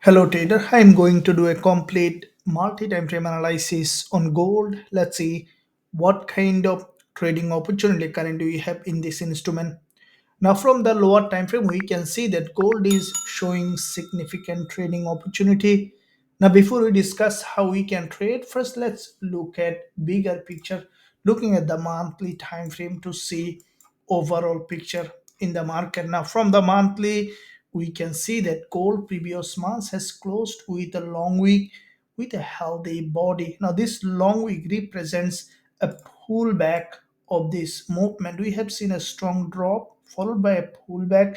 Hello trader, I'm going to do a complete multi-time frame analysis on gold. Let's see what kind of trading opportunity currently we have in this instrument. Now from the lower time frame, we can see that gold is showing significant trading opportunity. Now before we discuss how we can trade, first let's look at bigger picture, looking at the monthly time frame to see overall picture in the market. Now from the monthly, we can see that gold previous months has closed with a long week with a healthy body. Now this long week represents a pullback of this movement. We have seen a strong drop followed by a pullback,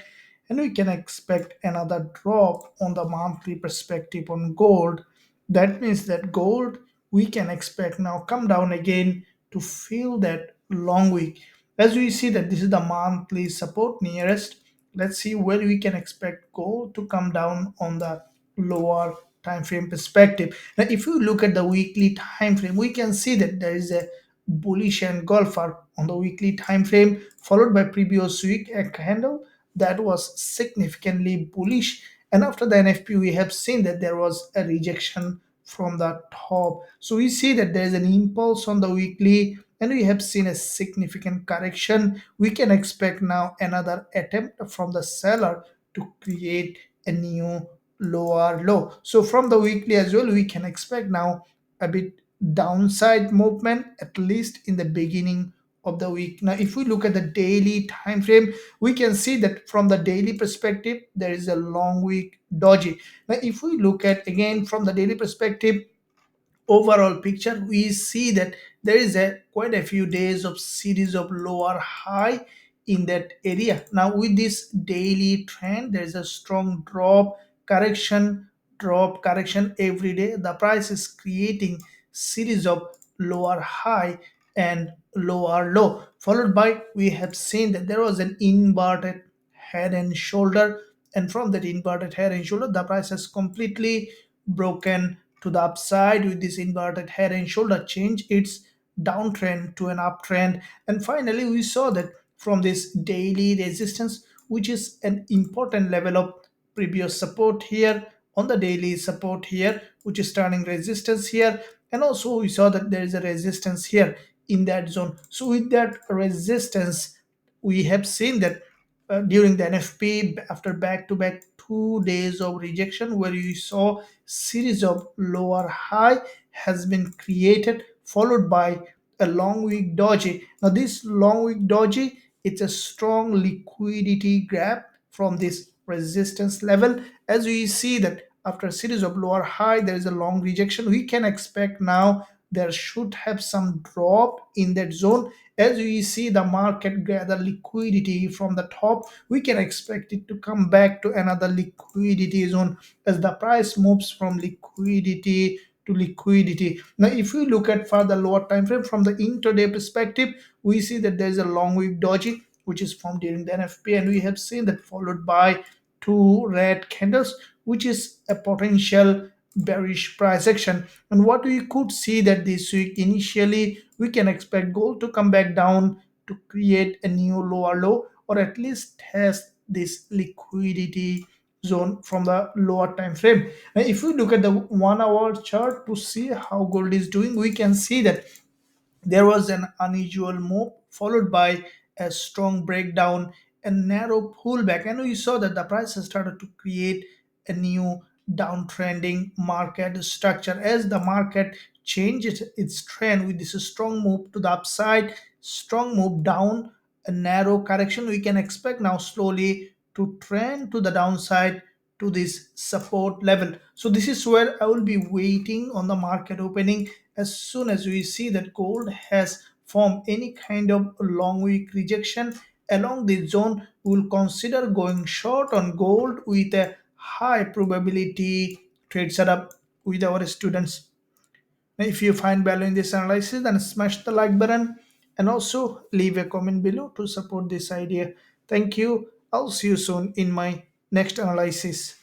and we can expect another drop on the monthly perspective on gold. That means that gold we can expect now come down again to fill that long week. As we see that this is the monthly support nearest, let's see where we can expect gold to come down on the lower time frame perspective. Now if you look at the weekly time frame, we can see that there is a bullish engulfer on the weekly time frame followed by previous week a candle that was significantly bullish, and after the NFP we have seen that there was a rejection from the top. So we see that there is an impulse on the weekly and we have seen a significant correction. We can expect now another attempt from the seller to create a new lower low. So from the weekly as well, we can expect now a bit downside movement at least in the beginning of the week. Now if we look at the daily time frame, we can see that from the daily perspective there is a long week doji. Now if we look at again from the daily perspective overall picture, we see that there is a quite a few days of series of lower high in that area. Now with this daily trend, there is a strong drop correction every day. The price is creating series of lower high and lower low, followed by we have seen that there was an inverted head and shoulder, and from that inverted head and shoulder the price has completely broken to the upside. With this inverted head and shoulder change its downtrend to an uptrend, and finally we saw that from this daily resistance, which is an important level of previous support here on the daily support here, which is turning resistance here, and also we saw that there is a resistance here in that zone. So with that resistance, we have seen that during the NFP after back-to-back 2 days of rejection where you saw series of lower high has been created followed by a long week doji. Now this long week doji, it's a strong liquidity grab from this resistance level. As we see that after a series of lower high there is a long rejection, we can expect now there should have some drop in that zone. As we see the market gather liquidity from the top, we can expect it to come back to another liquidity zone as the price moves from liquidity to liquidity. Now if we look at further lower time frame from the intraday perspective, we see that there is a long week doji which is formed during the NFP, and we have seen that followed by two red candles, which is a potential bearish price action. And what we could see that this week initially we can expect gold to come back down to create a new lower low or at least test this liquidity zone from the lower time frame. Now if we look at the 1 hour chart to see how gold is doing, we can see that there was an unusual move followed by a strong breakdown, a narrow pullback, and we saw that the price has started to create a new downtrending market structure as the market changes its trend with this strong move to the upside, strong move down, a narrow correction. We can expect now slowly to trend to the downside to this support level. So this is where I will be waiting on the market opening. As soon as we see that gold has formed any kind of long week rejection along this zone, we will consider going short on gold with a high probability trade setup with our students. Now, if you find value in this analysis, then smash the like button and also leave a comment below to support this idea. Thank you. I'll see you soon in my next analysis.